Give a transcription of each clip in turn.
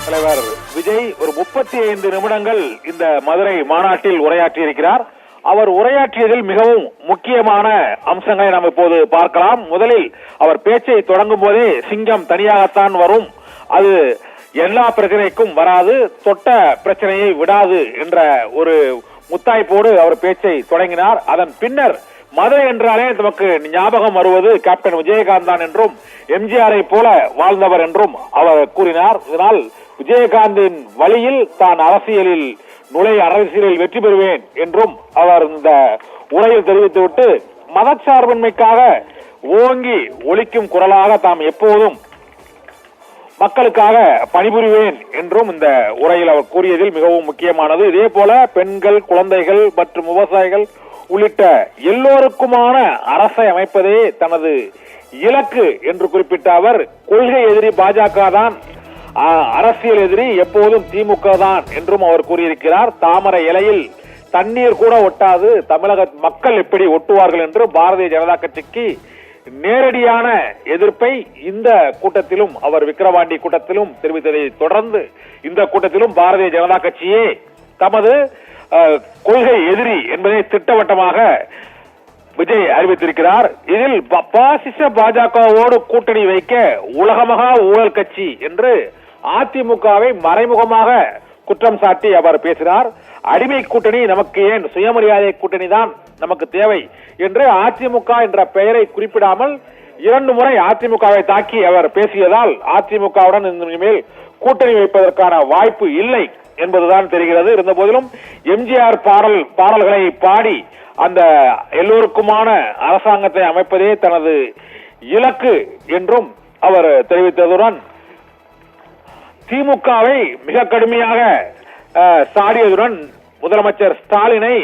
தலைவர் விஜய் ஒரு 35 நிமிடங்கள் இந்த மதுரை மாநாட்டில் உரையாற்றி இருக்கிறார். அவர் உரையாற்றியதில் மிகவும் முக்கியமான அம்சங்களை நாம் இப்போது பார்க்கலாம். முதலில் அவர் பேச்சை தொடங்கும் போதே சிங்கம் தனியாகத்தான் வரும், அது எல்லா பிரச்சனைக்கும் வராது, தொட்ட பிரச்சனையை விடாது என்ற ஒரு முத்தாய்ப்போடு அவர் பேச்சை தொடங்கினார். அதன் பின்னர் மதுரை என்றாலே நமக்கு ஞாபகம் வருவது கேப்டன் விஜயகாந்த் தான் என்றும் எம்ஜிஆரை போல வாழ்ந்தவர் என்றும் அவர் கூறினார். இதனால் விஜயகாந்தின் வழியில் தான் அரசியலில் வெற்றி பெறுவேன் என்றும் அவர் இந்த உரையில் தெரிவித்துவிட்டு மதச்சார்பின்மைக்காக ஓங்கி ஒலிக்கும் குரலாக தாம் எப்போதும் மக்களுக்காக பணிபுரிவேன் என்றும் இந்த உரையில் அவர் கூறியதில் மிகவும் முக்கியமானது. இதே போல பெண்கள், குழந்தைகள் மற்றும் விவசாயிகள் உள்ளிட்ட எல்லோருக்குமான அரசை அமைப்பதே தனது இலக்கு என்று குறிப்பிட்ட அவர், கொள்கை எதிரி பாஜக தான், அரசியல் எதிரி எப்போதும் திமுக தான் என்றும் அவர் கூறியிருக்கிறார். தாமரை இலையில் தண்ணீர் கூட ஒட்டாது, தமிழக மக்கள் எப்படி ஒட்டுவார்கள் என்று பாரதிய ஜனதா கட்சிக்கு நேரடியான எதிர்ப்பை இந்த கூட்டத்திலும் அவர் விக்கிரவாண்டி கூட்டத்திலும் தெரிவித்ததை தொடர்ந்து இந்த கூட்டத்திலும் பாரதிய ஜனதா கட்சியே தமது கொள்கை எதிரி என்பதை திட்டவட்டமாக விஜய் அறிவித்திருக்கிறார். இதில் பாசிச பாஜகவோடு கூட்டணி வைக்க உலகமகா ஊழல் கட்சி என்று அதிமுகவை மறைமுகமாக குற்றம் சாட்டி அவர் பேசினார். அடிமை கூட்டணி நமக்கு ஏன், சுயமரியாதை கூட்டணி தான் நமக்கு தேவை என்று அதிமுக என்ற பெயரை குறிப்பிடாமல் 2 முறை அதிமுகவை தாக்கி அவர் பேசியதால் அதிமுகவுடன் இனிமேல் கூட்டணி வைப்பதற்கான வாய்ப்பு இல்லை என்பதுதான் தெரிகிறது. இருந்த போதிலும் எம்ஜிஆர் பாடல்களை பாடி அந்த எல்லோருக்குமான அரசாங்கத்தை அமைப்பதே தனது இலக்கு என்றும் அவர் தெரிவித்ததுடன் திமுகவை மிக கடுமையாக சாடியதுடன் முதலமைச்சர் ஸ்டாலினை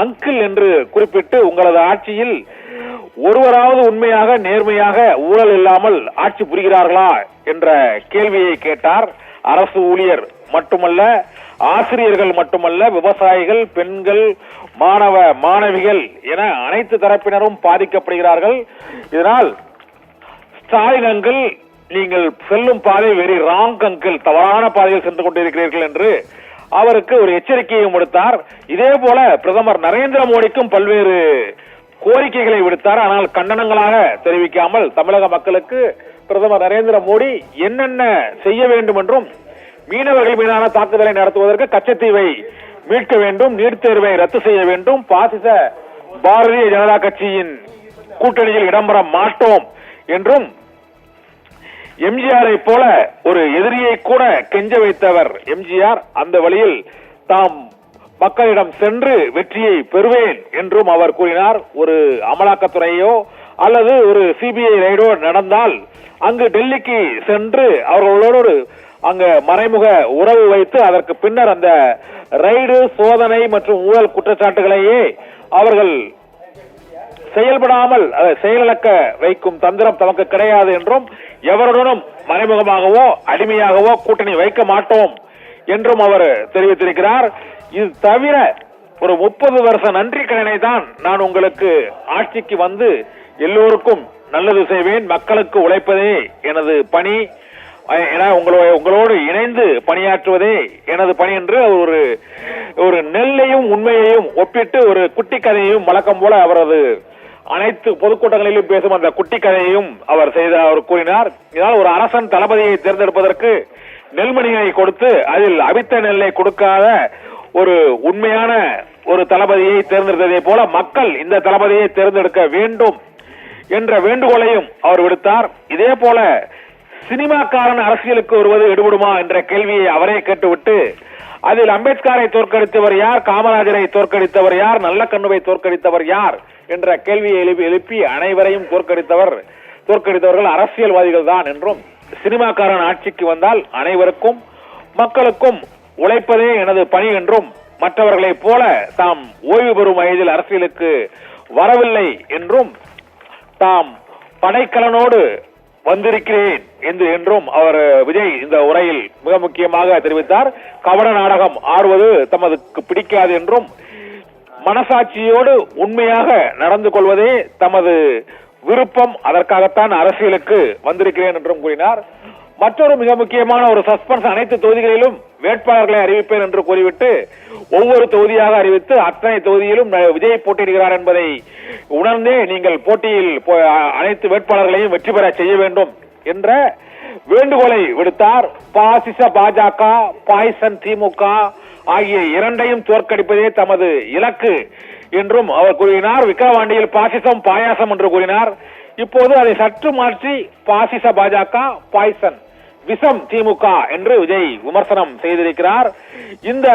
அங்கிள் என்று குறிப்பிட்டு, உங்களது ஆட்சியில் ஒருவராவது உண்மையாக நேர்மையாக ஊழல் இல்லாமல் ஆட்சி புரிகிறார்களா என்ற கேள்வியை கேட்டார். அரசு ஊழியர் மட்டுமல்ல, ஆசிரியர்கள் மட்டுமல்ல, விவசாயிகள், பெண்கள், மாணவிகள் என அனைத்து தரப்பினரும் பாதிக்கப்படுகிறார்கள். இதனால் ஸ்டாலின் அங்கிள், நீங்கள் செல்லும் பாதை வெரி ராங் அங்கிள், தவறான பாதையில் சென்று கொண்டிருக்கிறீர்கள் என்று அவருக்கு ஒரு எச்சரிக்கையும் விடுத்தார். இதே போல பிரதமர் நரேந்திர மோடிக்கும் பல்வேறு கோரிக்கைகளை விடுத்தார். ஆனால் கண்டனங்களாக தெரிவிக்காமல் தமிழக மக்களுக்கு பிரதமர் நரேந்திர மோடி என்னென்ன செய்ய வேண்டும் என்றும், மீனவர்கள் மீதான தாக்குதலை நடத்துவதற்கு கச்சத்தீவை மீட்க வேண்டும், நீட் தேர்வை ரத்து செய்ய வேண்டும், பாசிச பாரதிய ஜனதா கட்சியின் கூட்டணியில் இடம்பெற மாட்டோம் என்றும், எம்ஜிஆரை போல ஒரு எதிரியை கூட கெஞ்ச வைத்தவர் எம்ஜிஆர், அந்த வழியில் தாம் மக்களிடம் சென்று வெற்றியை பெறுவேன் என்றும் அவர் கூறினார். ஒரு அமலாக்கத்துறையோ அல்லது ஒரு சிபிஐ ரைடோ நடந்தால் அங்கு டெல்லிக்கு சென்று அவர்களோடு அங்க மறைமுக உறவு வைத்து அதற்கு பின்னர் அந்த ரைடு, சோதனை மற்றும் ஊழல் குற்றச்சாட்டுகளையே அவர்கள் செயல்படாமல் செயலிழக்க வைக்கும் தந்திரம் தமக்கு கிடையாது என்றும், எவருடனும் மறைமுகமாகவோ அடிமையாகவோ கூட்டணி வைக்க மாட்டோம் என்றும் அவர் தெரிவித்திருக்கிறார். இது தவிர ஒரு 30 வருஷ நன்றி கடனை தான் நான் உங்களுக்கு ஆட்சிக்கு வந்து எல்லோருக்கும் நல்லது செய்வேன், மக்களுக்கு உழைப்பதே எனது பணி, உங்களோடு இணைந்து பணியாற்றுவதே எனது பணி என்று ஒரு நெல்லையும் உண்மையையும் ஒப்பிட்டு ஒரு குட்டி கதையையும் வழக்கம் போல அவரது அனைத்து பொதுக்கூட்டங்களிலும் பேசும் அந்த குட்டி கதையையும் அவர் கூறினார். இதனால் ஒரு அரசன் தளபதியை தேர்ந்தெடுப்பதற்கு நெல்மணிகளை கொடுத்து அதில் அவித்த நெல்லை கொடுக்காத ஒரு உண்மையான ஒரு தளபதியை தேர்ந்தெடுத்ததை போல மக்கள் இந்த தளபதியை தேர்ந்தெடுக்க வேண்டும் என்ற வேண்டுகோளையும் அவர் விடுத்தார். இதே போல சினிமாக்காரன் அரசியலுக்கு வருவது எடுபடுமா என்ற கேள்வியை அவரே கேட்டுவிட்டு, அதில் அம்பேத்கரை தோற்கடித்தவர் யார், காமராஜரை தோற்கடித்தவர் யார், நல்லக்கண்ணுவை தோற்கடித்தவர் யார் என்ற கேள்வியை எழுப்பி அனைவரையும் தோற்கடித்தவர்கள் அரசியல்வாதிகள் தான் என்றும், சினிமாக்காரன் ஆட்சிக்கு வந்தால் அனைவருக்கும் மக்களுக்கும் உழைப்பதே எனது பணி என்றும், மற்றவர்களைப் போல தாம் ஓய்வு பெறும் வயதில் அரசியலுக்கு வரவில்லை என்றும், தாம் படைக்கலனோடு வந்திருக்கிறேன் என்றும் அவர் விஜய் இந்த உரையில் மிக முக்கியமாக தெரிவித்தார். கவன நாடகம் ஆடுவது தமதுக்கு பிடிக்காது என்றும், மனசாட்சியோடு உண்மையாக நடந்து கொள்வதே தமது விருப்பம், அதற்காகத்தான் அரசியலுக்கு வந்திருக்கிறேன் என்றும் கூறினார். மற்றொரு மிக முக்கியமான ஒரு சஸ்பென்ஸ், அனைத்து தொகுதிகளிலும் வேட்பாளர்களை அறிவிப்பேன் என்று கூறிவிட்டு ஒவ்வொரு தொகுதியாக அறிவித்து அத்தனை தொகுதியிலும் விஜய் போட்டியிடுகிறார் என்பதை உணர்ந்தே நீங்கள் போட்டியில் அனைத்து வேட்பாளர்களையும் வெற்றி பெற செய்ய வேண்டும் என்ற வேண்டுகோளை விடுத்தார். பாசிச பாஜக, பாய்சன் திமுக ஆகிய இரண்டையும் தோற்கடிப்பதே தமது இலக்கு என்றும் அவர் கூறினார். விக்கிரவாண்டியில் பாசிசம் பாயாசம் என்று கூறினார். இப்போது அதை சற்று மாற்றி பாசிச பாஜக, பாய்சன் விஷம் திமுக என்று விஜய் விமர்சனம் செய்திருக்கிறார். இந்த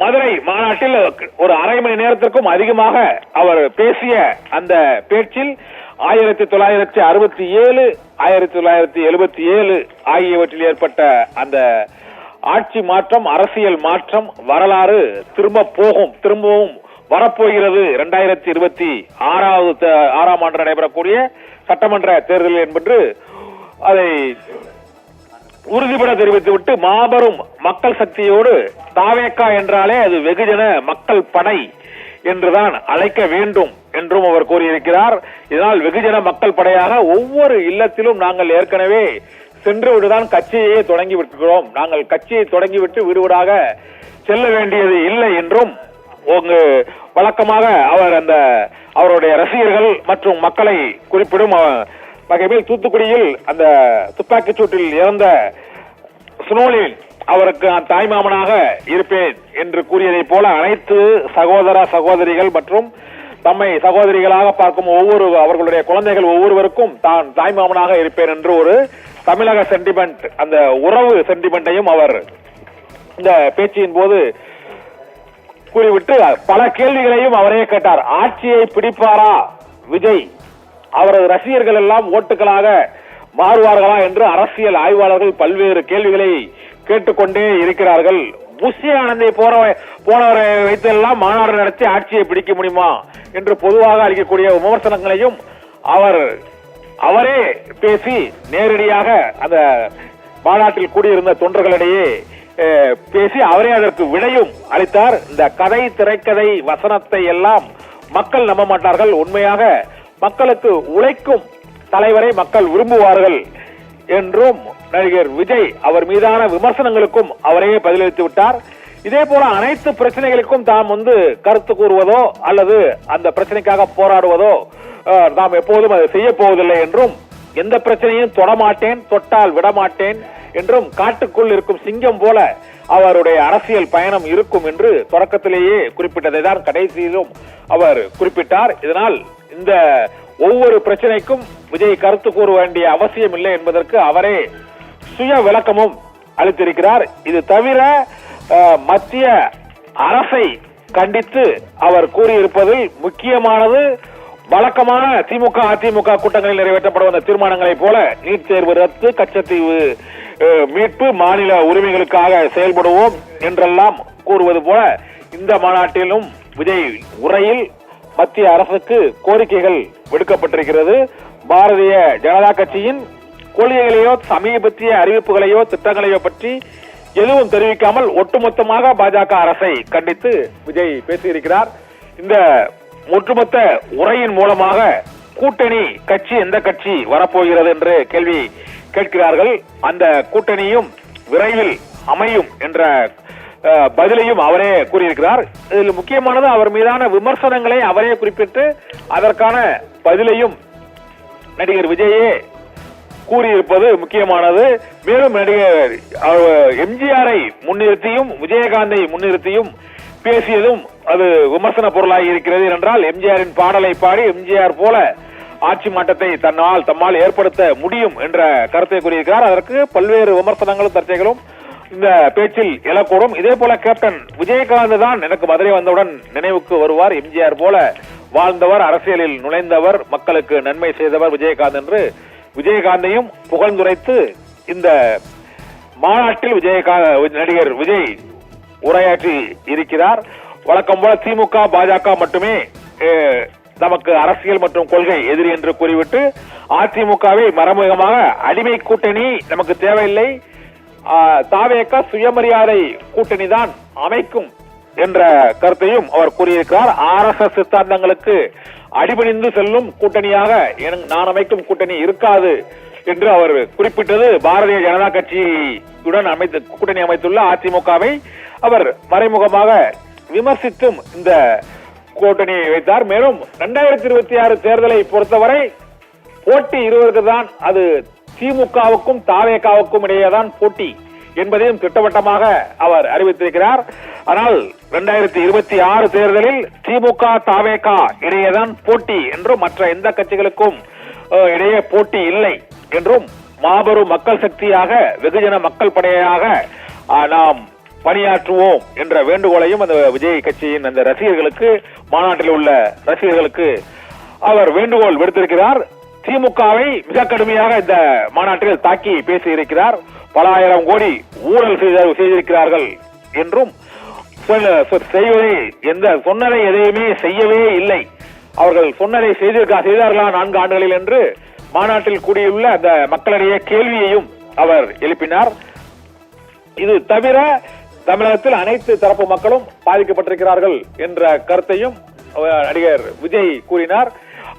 மதுரை மாநாட்டில் ஒரு அரை மணி நேரத்திற்கும் அதிகமாக அவர் பேசிய அந்த பேச்சில் 1967, 1977 ஆகியவற்றில் ஏற்பட்ட அந்த ஆட்சி மாற்றம், அரசியல் மாற்றம், வரலாறு திரும்பவும் வரப்போகிறது 2026ஆம் ஆண்டு நடைபெறக்கூடிய சட்டமன்ற தேர்தல் என்பது அதை உறுதிபட தெரிவித்துவிட்டு மாபெரும் மக்கள் சக்தியோடு தாவேக்கா என்றாலே அது வெகுஜன மக்கள் படை என்றுதான் அழைக்க வேண்டும் என்றும் அவர் கூறியிருக்கிறார். இதனால் வெகுஜன மக்கள் படையாக ஒவ்வொரு இல்லத்திலும் நாங்கள் ஏற்கனவே சென்று விடுதான் கட்சியையே தொடங்கி விட்டுகிறோம். நாங்கள் கட்சியை தொடங்கிவிட்டு வீடுவீடாக செல்ல வேண்டியது இல்லை என்றும் வழக்கமாக அவர் அவருடைய ரசிகர்கள் மற்றும் மக்களை குறிப்பிடும் வகையில் தூத்துக்குடியில் அந்த துப்பாக்கிச் சூட்டில் இறந்த சுனோலில் அவருக்கு நான் தாய்மாமனாக இருப்பேன் என்று கூறியதை போல அனைத்து சகோதர சகோதரிகள் மற்றும் தம்மை சகோதரிகளாக பார்க்கும் அவர்களுடைய குழந்தைகள் ஒவ்வொருவருக்கும் தான் தாய்மாமனாக இருப்பேன் என்று ஒரு தமிழக சென்டிமெண்ட், அந்த உறவு சென்டிமெண்டையும் அவர் இந்த பேச்சின் போது கூறிவிட்டு பல கேள்விகளையும் அவரே கேட்டார். ஆட்சியை பிடிப்பாரா விஜய்? அவரது ரசிகர்கள் எல்லாம் ஓட்டுகளாக மாறுவார்களா என்று அரசியல் ஆய்வாளர்கள் பல்வேறு கேள்விகளை கேட்டுக்கொண்டே இருக்கிறார்கள். புஷி ஆனந்தை போனவரை வைத்தெல்லாம் மாநாடு நடத்தி ஆட்சியை பிடிக்க முடியுமா என்று பொதுவாக அளிக்கக்கூடிய விமர்சனங்களையும் அவரே பேசி நேரடியாக அந்த மாநாட்டில் கூடியிருந்த தொண்டர்களிடையே பேசி அவரே அதற்கு விடையும் அளித்தார். இந்த கதை, திரைக்கதை, வசனத்தை எல்லாம் மக்கள் நம்ப மாட்டார்கள். உண்மையாக மக்களுக்கு உழைக்கும் தலைவரை மக்கள் விரும்புவார்கள் என்றும் நடிகர் விஜய் அவர் மீதான விமர்சனங்களுக்கும் அவரே பதிலளித்து விட்டார். இதே போல அனைத்து பிரச்சனைகளுக்கும் தாம் கருத்து கூறுவதோ அல்லது அந்த பிரச்சனைக்காக போராடுவதோ நாம் எப்போதும் அதை செய்ய போவதில்லை என்றும், எந்த பிரச்சனையும் தொடமாட்டேன், தொட்டால் விடமாட்டேன் என்றும், காட்டுக்குள் இருக்கும் சிங்கம் போல அவருடைய அரசியல் பயணம் இருக்கும் என்று தொடக்கத்திலேயே குறிப்பிட்டதை தான் கடைசியிலும் அவர் குறிப்பிட்டார். இதனால் இந்த ஒவ்வொரு பிரச்சனைக்கும் விஜய் கருத்து கூற வேண்டிய அவசியம் இல்லை என்பதற்கு அவரே சுய விளக்கமும் அளித்திருக்கிறார். இது தவிர மத்திய அரசை கண்டித்து அவர் கூறியிருப்பதில் முக்கியமானது, வழக்கமான திமுக அதிமுக கூட்டங்களில் நிறைவேற்றப்படும் அந்த தீர்மானங்களை போல நீட் தேர்வு ரத்து, கச்சத்தீவு மீட்பு, மாநில உரிமைகளுக்காக செயல்படுவோம் என்றெல்லாம் கூறுவது போல இந்த மாநாட்டிலும் விஜய் உரையில் மத்திய அரசுக்கு கோரிக்கைகள் விடுக்கப்பட்டிருக்கிறது. பாரதிய ஜனதா கட்சியின் கொள்கைகளையோ சமீபத்திய அறிவிப்புகளையோ திட்டங்களையோ பற்றி எதுவும் தெரிவிக்காமல் ஒட்டுமொத்தமாக பாஜக அரசை கண்டித்து விஜய் பேசியிருக்கிறார். இந்த ஒட்டுமொத்த உரையின் மூலமாக கூட்டணி கட்சி எந்த கட்சி வரப்போகிறது என்று கேள்வி கேட்கிறார்கள். அந்த கூட்டணியும் விரைவில் அமையும் என்ற பதிலையும் அவரே கூறியிருக்கிறார். இதில் முக்கியமானது அவர் மீதான விமர்சனங்களை அவரே குறிப்பிட்டு அதற்கான பதிலையும் நடிகர் விஜயே கூறியிருப்பது முக்கியமானது. மேலும் நடிகர் எம்ஜிஆரை முன்னிறுத்தியும் விஜயகாந்தை முன்னிறுத்தியும் பேசியதும் அது விமர்சன பொருளாகி இருக்கிறது. என்றால் எம்ஜிஆரின் பாடலை பாடி எம்ஜிஆர் போல ஆட்சி மாற்றத்தை தம்மால் ஏற்படுத்த முடியும் என்ற கருத்தை கூறியிருக்கிறார். அதற்கு பல்வேறு விமர்சனங்களும் சர்ச்சைகளும் இந்த பேச்சில் எழக்கூடும். இதே போல கேப்டன் விஜயகாந்த் தான் எனக்கு மதுரை வந்தவுடன் நினைவுக்கு வருவார். எம்ஜிஆர் போல வாழ்ந்தவர், அரசியலில் நுழைந்தவர், மக்களுக்கு நன்மை செய்தவர் விஜயகாந்த் என்று விஜயகாந்தையும் புகழ்ந்துரைத்து இந்த மாநாட்டில் நடிகர் விஜய் உரையாற்றி இருக்கிறார். வழக்கம் போல திமுக பாஜக மட்டுமே நமக்கு அரசியல் மற்றும் கொள்கை எதிரி என்று கூறிவிட்டு அதிமுகவை மறைமுகமாக அடிமை கூட்டணி நமக்கு தேவையில்லை, தாவேக சுயமரியாதை கூட்டணி தான் அமைக்கும் என்ற கருத்தையும் அவர் கூறியிருக்கிறார். RSS சித்தாந்தங்களுக்கு அடிபணிந்து செல்லும் கூட்டணியாக நான் அமைக்கும் கூட்டணி இருக்காது என்று அவர் குறிப்பிட்டது பாரதிய ஜனதா கட்சியுடன் கூட்டணி அமைத்துள்ள அதிமுகவை அவர் மறைமுகமாக விமர்சித்தும் இந்த கூட்டணியை வைத்தார். மேலும் 2026 தேர்தலை பொறுத்தவரை போட்டி இருவருக்கு தான், அது திமுகவுக்கும் தாவேகாவுக்கும் இடையேதான் போட்டி என்பதையும் திட்டவட்டமாக அவர் அறிவித்திருக்கிறார். ஆனால் 2026 தேர்தலில் திமுக தாவேகா இடையேதான் போட்டி என்றும் மற்ற எந்த கட்சிகளுக்கும் இடையே போட்டி இல்லை என்றும் மாபெரும் மக்கள் சக்தியாக வெகுஜன மக்கள் படையாக நாம் பணியாற்றுவோம் என்ற வேண்டுகோளையும் அந்த விஜய் கட்சியின் அந்த ரசிகர்களுக்கு, மாநாட்டில் உள்ள ரசிகர்களுக்கு அவர் வேண்டுகோள் விடுத்திருக்கிறார். திமுகவை மிக கடுமையாக இந்த மாநாட்டில் தாக்கி பேசியிருக்கிறார். பல ஆயிரம் கோடி ஊழல் செய்திருக்கிறார்கள் என்றும் செய்வதை சொன்னதை எதையுமே செய்யவே இல்லை, அவர்கள் சொன்னதை செய்தார்களா 4 ஆண்டுகளில் என்று மாநாட்டில் கூடியுள்ள அந்த மக்களிடையே கேள்வியையும் அவர் எழுப்பினார். இது தவிர தமிழகத்தில் அனைத்து தரப்பு மக்களும் பாதிக்கப்பட்டிருக்கிறார்கள் என்ற கருத்தையும் நடிகர் விஜய் கூறினார்.